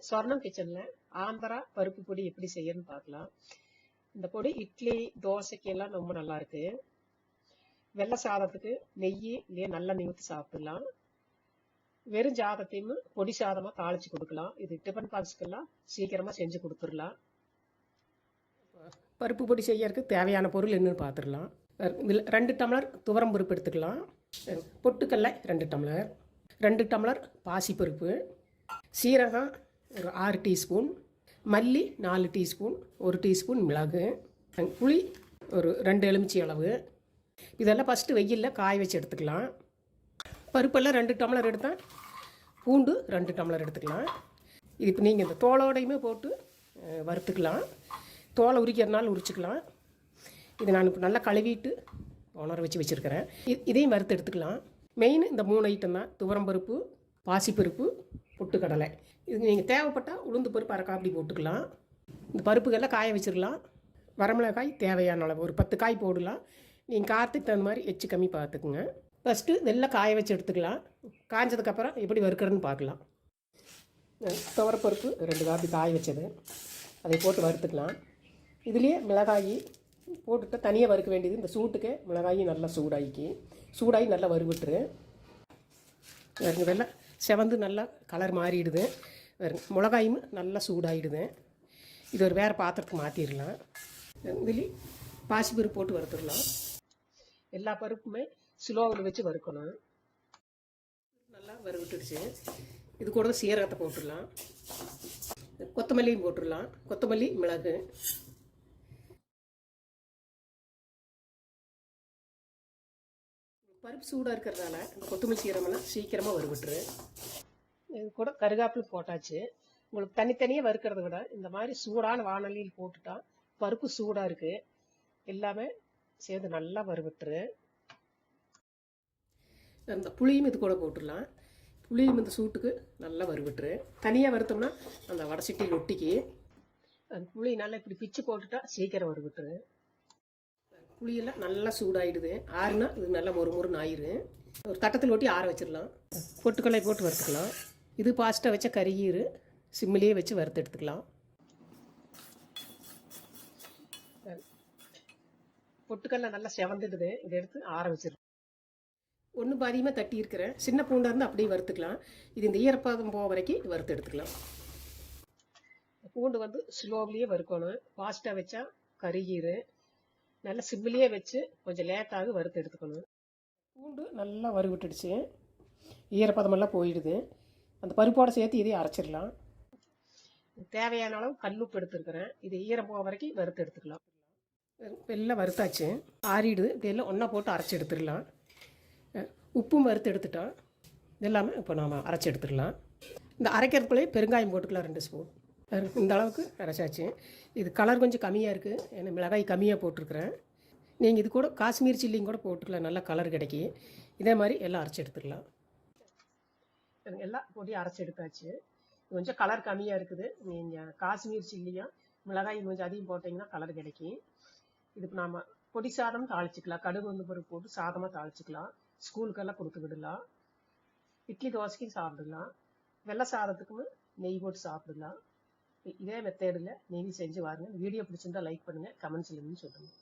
சொர்ணம் கிச்சன்ல ஆந்திரா பருப்பு பொடி எப்படி செய்யணும்னு பார்க்கலாம். இந்த பொடி இட்லி தோசைக்கு எல்லாம் ரொம்ப நல்லா இருக்கு. வெள்ளை சாதத்துக்கு நெய் இல்லையே நல்லெண்ணெய் ஊற்றி சாப்பிடலாம். வெறும் சாதத்தையும் பொடி சாதமா தாளிச்சு கொடுக்கலாம். இது டிஃபன் பாக்ஸ்க்கெல்லாம் சீக்கிரமா செஞ்சு கொடுத்துடலாம். பருப்பு பொடி செய்யறதுக்கு தேவையான பொருள் என்னன்னு பார்த்துடலாம். 2 டம்ளர் துவரம் பருப்பு எடுத்துக்கலாம். பொட்டுக்கடலை 2 டம்ளர், 2 டம்ளர் பாசிப்பருப்பு, சீரகம் ஒரு 6 டீஸ்பூன், மல்லி 4 டீஸ்பூன், 1 டீஸ்பூன் மிளகு, புளி ஒரு 2 எலுமிச்சை அளவு. இதெல்லாம் ஃபஸ்ட்டு வெயிலில் காய வச்சு எடுத்துக்கலாம். பருப்பெல்லாம் 2 டம்ளர் எடுத்தால் பூண்டு 2 டம்ளர் எடுத்துக்கலாம். இது இப்போ நீங்கள் இந்த தோலோடையுமே போட்டு வறுத்துக்கலாம். தோலை உரிக்கிறதுனால உரிச்சிக்கலாம். இது நான் இப்போ நல்லா கழுவிட்டு உணர வச்சு வச்சுருக்கிறேன். இதையும் வறுத்து எடுத்துக்கலாம். மெயின் இந்த 3 ஐட்டம் தான்: துவரம்பருப்பு, பாசிப்பருப்பு, பொட்டுக்கடலை. இது நீங்கள் தேவைப்பட்டால் உளுந்து பருப்பு அரை காப்பி போட்டுக்கலாம். இந்த பருப்புகள்லாம் காய வச்சிடலாம். வரமிளகாய் தேவையான அளவு ஒரு 10 காய் போடலாம். நீங்கள் காரத்துக்கு தகுந்த மாதிரி எச்சு கம்மி பார்த்துக்குங்க. ஃபஸ்ட்டு இதெல்லாம் காய வச்சு எடுத்துக்கலாம். காய்ஞ்சதுக்கப்புறம் எப்படி வறுக்கிறதுன்னு பார்க்கலாம். துவரப்பருப்பு 2 காப்பி காய வச்சது, அதை போட்டு வறுத்துக்கலாம். இதுலேயே மிளகாய் போட்டுட்டு தனியாக வறுக்க வேண்டியது. இந்த சூட்டுக்கு மிளகாயும் நல்லா சூடாகி நல்லா வறுவிட்டுரு. வெள்ளை செவந்து நல்லா கலர் மாறிடுது. மிளகாயும் நல்லா சூடாகிடுது. இது ஒரு வேறு பாத்திரத்துக்கு மாற்றிடலாம். இதுலேயும் பாசிப்பருப்பு போட்டு வறுத்துடலாம். எல்லா பருப்புமே ஸ்லோவில் வச்சு வறுக்கணும். நல்லா வறுவிட்டுடுச்சு. இது கூட சீரகத்தை போட்டுடலாம். கொத்தமல்லியும் போட்டுடலாம். கொத்தமல்லி, மிளகு. பருப்பு சூடாக இருக்கிறதால இந்த கொத்தமல்லி சீரகம்லாம் சீக்கிரமாக வறுவிட்டுரு. இது கூட கருகாப்பில் போட்டாச்சு. உங்களுக்கு தனித்தனியாக வறுக்கிறத விட இந்த மாதிரி சூடான வானலியில் போட்டுட்டா பருப்பு சூடாக இருக்குது, எல்லாமே சேர்ந்து நல்லா வறுவிட்டுரு. அந்த புளியும் இது கூட போட்டுடலாம். புளியும் இந்த சூட்டுக்கு நல்லா வறுவிட்டுரு. தனியாக வறுத்தோம்னா அந்த வடசட்டியில் ஒட்டிக்கு. அந்த புளி நல்லா இப்படி பிச்சு போட்டுட்டா சீக்கிரம் வறுவிட்டுரு. புளியெல்லாம் நல்லா சூடாகிடுது. ஆறுனா இது நல்லா மொறுமொறுன்னு ஆயிரு. ஒரு தட்டத்தில் ஒட்டி ஆற வச்சிடலாம். பொட்டுக்கடலை போட்டு வறுத்துக்கலாம். இது பாஸ்ட்டாக வச்ச கறியீரு சிம்மிலேயே வச்சு வறுத்து எடுத்துக்கலாம். பொட்டுக்கடலை நல்லா செவந்துடுது. இதை எடுத்து ஆற வச்சிருக்கேன். ஒன்று பாதியமாக தட்டி இருக்கிறேன். சின்ன பூண்டாக இருந்து அப்படியே வறுத்துக்கலாம். இது இந்த ஈரப்பதம் போக வரைக்கும் வறுத்து எடுத்துக்கலாம். பூண்டு ஸ்லோவிலேயே வறுக்கணும். ஃபாஸ்ட்டாக வச்சா கருகீரு. நல்லா சிம்மிலேயே வச்சு கொஞ்சம் லேட்டாக வறுத்து எடுத்துக்கணும். பூண்டு நல்லா வறுவிட்டுடுச்சு. ஈரப்பதமெல்லாம் போயிடுது. அந்த பருப்போடு சேர்த்து இதையும் அரைச்சிடலாம். தேவையான அளவு கல்லுப்பு எடுத்துருக்கிறேன். இது ஈரம் போக வரைக்கும் வறுத்து எடுத்துக்கலாம். எல்லாம் வறுத்தாச்சு, ஆறிடுது. இதெல்லாம் ஒன்றா போட்டு அரைச்சி எடுத்துடலாம். உப்பும் வறுத்து எடுத்துட்டோம். இதெல்லாமே இப்போ நாம் அரைச்சி எடுத்துடலாம். இந்த அரைக்கிறதுக்குள்ளேயே பெருங்காயம் போட்டுக்கலாம் 2 ஸ்பூன். இந்த அளவுக்கு அரைச்சாச்சு. இது கலர் கொஞ்சம் கம்மியாக இருக்குது, ஏன்னா மிளகாய் கம்மியாக போட்டிருக்கிறேன். நீங்கள் இது கூட காஷ்மீர் சில்லியும் கூட போட்டுக்கலாம், நல்லா கலர் கிடைக்கி. இதே மாதிரி எல்லாம் அரைச்சி எடுத்துக்கலாம். எல்லாம் பொடி அரைச்சி எடுத்தாச்சு. கொஞ்சம் கலர் கம்மியாக இருக்குது. நீங்கள் காஷ்மீர் சில்லியும் மிளகாய் கொஞ்சம் அதிகம் போட்டிங்கன்னா கலர் கிடைக்கும். இதுக்கு நாம் பொடி சாதம் தாளிச்சிக்கலாம். கடுகு பருப்பு போட்டு சாதமாக தாளிச்சிக்கலாம். ஸ்கூலுக்கெல்லாம் கொடுத்து விடலாம். இட்லி தோசைக்கும் சாப்பிடலாம். வெள்ளை சாதத்துக்கும் நெய் போட்டு சாப்பிடலாம். இதே மெத்தேடில் நீங்கள் செஞ்சு வாருங்க. வீடியோ பிடிச்சிருந்தா லைக் பண்ணுங்கள், கமெண்ட்ஸ் இல்லைன்னு சொல்லுங்கள்.